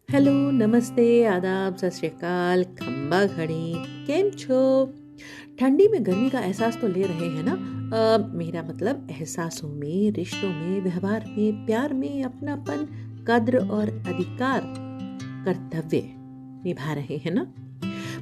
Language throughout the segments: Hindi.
हेलो, नमस्ते, आदाब, सत श्री अकाल, खंबा घड़ी, केम छो। ठंडी में गर्मी का एहसास तो ले रहे हैं ना। मेरा मतलब एहसासों में, रिश्तों में, व्यवहार में, प्यार में, अपनापन, कद्र और अधिकार, कर्तव्य निभा रहे हैं ना।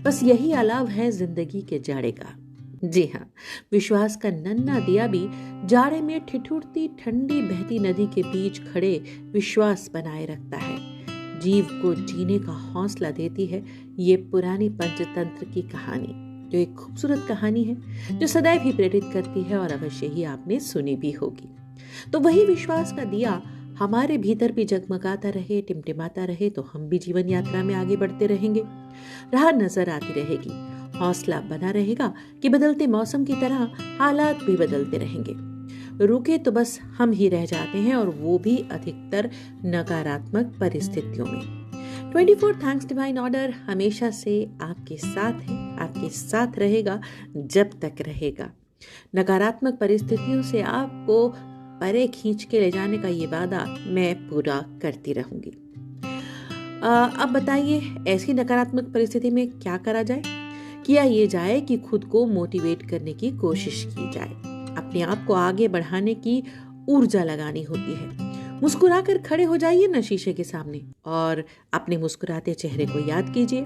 बस यही अलाव है जिंदगी के जाड़े का। जी हाँ, विश्वास का नन्हा दिया भी जाड़े में ठिठुरती ठंडी बहती नदी के बीच खड़े विश्वास बनाए रखता है। जीव को जीने का हौसला देती है ये पुरानी पंचतंत्र की कहानी, जो एक खूबसूरत कहानी है जो सदैव ही प्रेरित करती है और अवश्य ही आपने सुनी भी होगी। तो वही विश्वास का दिया हमारे भीतर भी जगमगाता रहे, टिमटिमाता रहे, तो हम भी जीवन यात्रा में आगे बढ़ते रहेंगे। राह नजर आती रहेगी, हौसला बना रहेगा कि बदलते मौसम की तरह हालात भी बदलते रहेंगे। रुके तो बस हम ही रह जाते हैं, और वो भी अधिकतर नकारात्मक परिस्थितियों में। 24 थैंक्स डिवाइन ऑर्डर हमेशा से आपके साथ है, आपके साथ रहेगा जब तक रहेगा। नकारात्मक परिस्थितियों से आपको परे खींच के ले जाने का ये वादा मैं पूरा करती रहूंगी। अब बताइए, ऐसी नकारात्मक परिस्थिति में क्या करा जाए? किया ये जाए कि खुद को मोटिवेट करने की कोशिश की जाए। अपने आप को आगे बढ़ाने की ऊर्जा लगानी होती है। मुस्कुराकर खड़े हो जाइए ना शीशे के सामने और अपने मुस्कुराते चेहरे को याद कीजिए।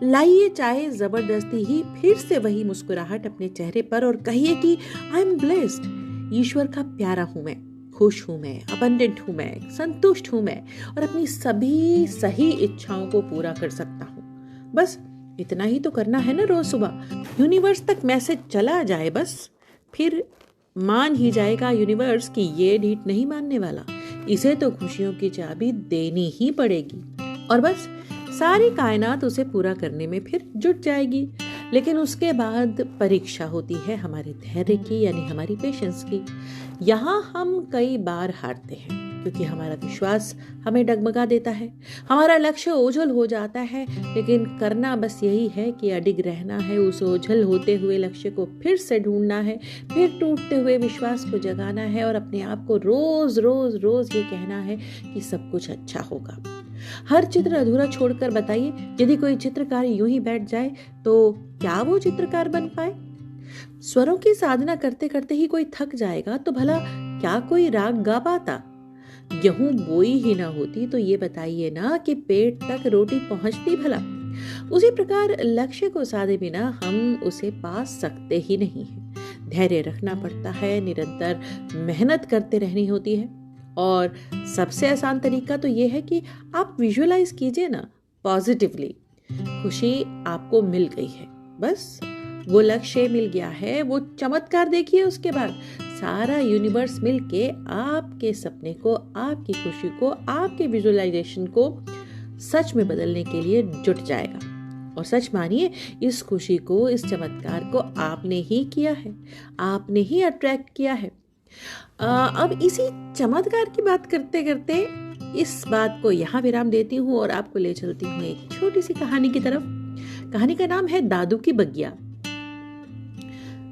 लाइए चाहे जबरदस्ती ही फिर से वही मुस्कुराहट अपने चेहरे पर और कहिए कि आई एम ब्लेस्ड। ईश्वर का प्यारा हूं मैं, खुश हूं मैं, अबंडेंट हूं मैं, संतुष्ट हूं मैं, और अपनी सभी सही इच्छाओं को पूरा कर सकता हूं। बस इतना ही तो करना है ना रोज सुबह। यूनिवर्स तक मैसेज चला जाए बस, फिर मान ही जाएगा यूनिवर्स कि ये ढीठ नहीं मानने वाला, इसे तो खुशियों की चाबी देनी ही पड़ेगी। और बस सारी कायनात उसे पूरा करने में फिर जुट जाएगी। लेकिन उसके बाद परीक्षा होती है हमारे धैर्य की, यानी हमारी पेशेंस की। यहाँ हम कई बार हारते हैं क्योंकि हमारा विश्वास हमें डगमगा देता है, हमारा लक्ष्य ओझल हो जाता है। लेकिन करना बस यही है कि अडिग रहना है, उस ओझल होते हुए लक्ष्य को फिर से ढूंढना है, फिर टूटते हुए विश्वास को जगाना है और अपने आप को रोज रोज रोज ये कहना है कि सब कुछ अच्छा होगा। हर चित्र अधूरा छोड़कर बताइए, यदि कोई चित्रकार यूं ही बैठ जाए तो क्या वो चित्रकार बन पाए? स्वरों की साधना करते करते ही कोई थक जाएगा तो भला क्या कोई राग गा पाता? गेहूं बोई ही ना होती तो ये बताइए ना कि पेट तक रोटी पहुंचती भला? उसी प्रकार लक्ष्य को साधे बिना हम उसे पा सकते ही नहीं है। धैर्य रखना पड़ता है, निरंतर मेहनत करते रहनी होती है। और सबसे आसान तरीका तो ये है कि आप विजुअलाइज कीजिए ना पॉजिटिवली। खुशी आपको मिल गई है, बस वो लक्ष्य मिल गया है, वो चमत्कार देखिए। उसके बाद सारा यूनिवर्स मिलके आपके सपने को, आपकी खुशी को, आपके विजुअलाइजेशन को सच में बदलने के लिए जुट जाएगा। और सच मानिए, इस खुशी को, इस चमत्कार को आपने ही किया है, आपने ही अट्रैक्ट किया है। अब इसी चमत्कार की बात करते करते इस बात को यहाँ विराम देती हूँ और आपको ले चलती हूँ एक छोटी सी कहानी की तरफ। कहानी का नाम है दादू की बगिया।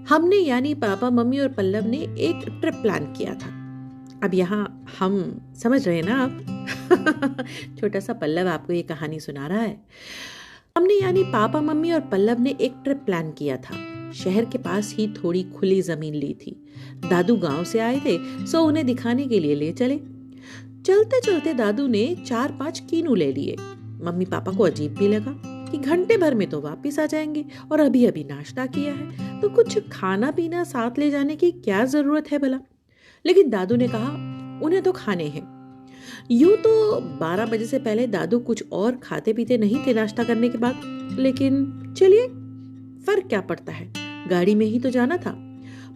हमने यानी पापा, मम्मी और पल्लव ने एक ट्रिप प्लान किया था। अब यहाँ हम समझ रहे हैं ना आप? छोटा सा पल्लव आपको ये कहानी सुना रहा है। हमने यानी पापा, मम्मी और पल्लव ने एक ट्रिप प्लान किया था। शहर के पास ही थोड़ी खुली जमीन ली थी। दादू गांव से आए थे, सो उन्हें दिखाने के लिए ले चले। चलते चलते दादू ने 4-5 कीनू ले लिए। मम्मी पापा को अजीब भी लगा कि घंटे भर में तो वापिस आ जाएंगे और अभी अभी नाश्ता किया है, तो कुछ खाना पीना साथ ले जाने की क्या जरूरत है भला। लेकिन दादू ने कहा उन्हें तो खाने हैं। यूं तो 12 बजे से पहले दादू कुछ और खाते पीते नहीं थे नाश्ता करने के बाद, लेकिन चलिए, फर्क क्या पड़ता है, गाड़ी में ही तो जाना था।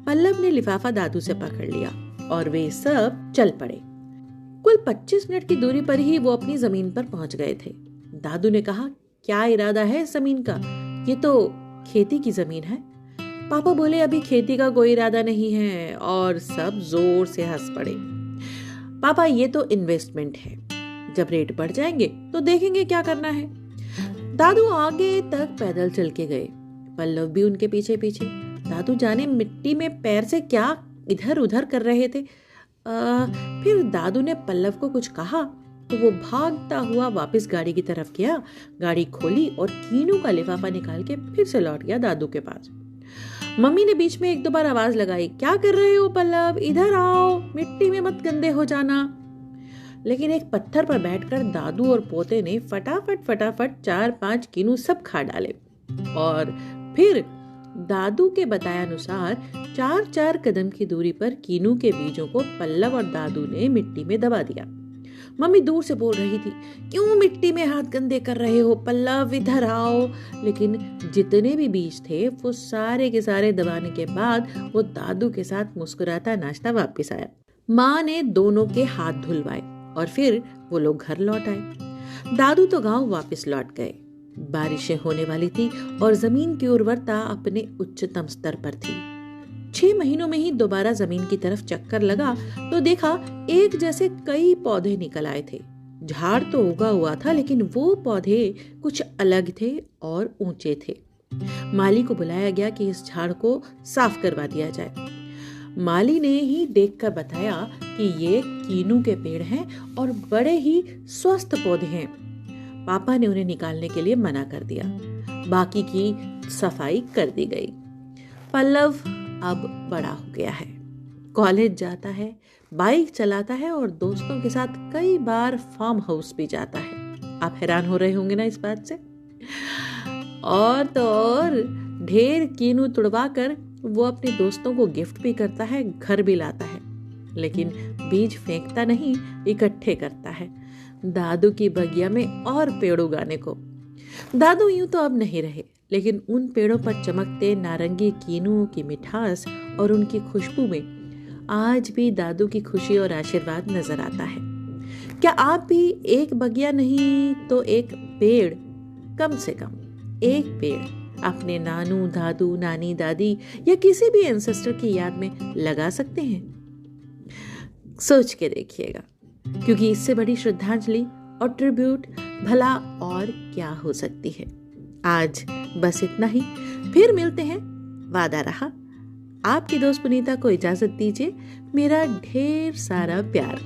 पल्लव ने लिफाफा दादू से पकड़ लिया और वे सब चल पड़े। कुल 25 मिनट की दूरी पर ही वो अपनी जमीन पर पहुंच गए थे। दादू ने कहा, क्या इरादा है इस जमीन का? ये तो खेती की जमीन है। पापा बोले, अभी खेती का कोई इरादा नहीं है, और सब जोर से हंस पड़े। पापा, ये तो इन्वेस्टमेंट है, जब रेट बढ़ जाएंगे तो देखेंगे क्या करना है। दादू आगे तक पैदल चल के गए, पल्लव भी उनके पीछे पीछे। दादू जाने मिट्टी में पैर से क्या इधर उधर कर रहे थे। फिर दादू ने पल्लव को कुछ कहा तो वो भागता हुआ वापस गाड़ी की तरफ गया, गाड़ी खोली और कीनू का लिफाफा निकाल के फिर से लौट गया दादू के पास। मम्मी ने बीच में एक दो बार आवाज लगाई, क्या कर रहे हो पल्लव, इधर आओ, मिट्टी में मत गंदे हो जाना। लेकिन एक पत्थर पर बैठकर दादू और पोते ने फटाफट फटाफट 4-5 कीनू सब खा डाले और फिर दादू के बताया अनुसार 4-4 कदम की दूरी पर कीनू के बीजों को पल्लव और दादू ने मिट्टी में दबा दिया। मम्मी दूर से बोल रही थी, क्यों मिट्टी में हाथ गंदे कर रहे हो पल्लव, इधर आओ। लेकिन जितने भी बीज थे वो सारे के सारे दबाने के बाद वो दादू के साथ मुस्कुराता नाचता वापस आया। माँ ने दोनों के हाथ धुलवाए और फिर वो लोग घर लौट आए। दादू तो गांव वापस लौट गए। बारिशें होने वाली थी और जमीन की उर्वरता अपने उच्चतम स्तर पर थी। 6 महीनों में ही दोबारा जमीन की तरफ चक्कर लगा तो देखा एक जैसे कई पौधे निकल आए थे। झाड़ तो उगा हुआ था लेकिन वो पौधे कुछ अलग थे और ऊंचे थे। माली को बुलाया गया कि इस झाड़ को साफ करवा दिया जाए। माली ने ही देखकर बताया कि ये कीनू के पेड़ हैं और बड़े ही स्वस्थ पौधे हैं। पापा ने उन्हें निकालने के लिए मना कर दिया। बाकी की सफाई कर दी गई। पल्लव अब बड़ा हो गया है, कॉलेज जाता है, बाइक चलाता है और दोस्तों के साथ कई बार फार्म हाउस भी जाता है। आप हैरान हो रहे होंगे ना इस बात से। और तो और ढेर कीनू तुड़वा कर वो अपने दोस्तों को गिफ्ट भी करता है, घर भी लाता है, लेकिन बीज फेंकता नहीं, इकट्ठे करता है दादू की बगिया में और पेड़ उगाने को। दादू यूं तो अब नहीं रहे, लेकिन उन पेड़ों पर चमकते नारंगी कीनुओं की मिठास और उनकी खुशबू में आज भी दादू की खुशी और आशीर्वाद नजर आता है। क्या आप भी एक बगिया नहीं तो एक पेड़, कम से कम एक पेड़ अपने नानू, दादू, नानी, दादी या किसी भी एंसेस्टर की याद में लगा सकते हैं? सोच के देखिएगा, क्योंकि इससे बड़ी श्रद्धांजलि और ट्रिब्यूट भला और क्या हो सकती है। आज बस इतना ही, फिर मिलते हैं, वादा रहा। आपकी दोस्त पुनीता को इजाजत दीजिए। मेरा ढेर सारा प्यार।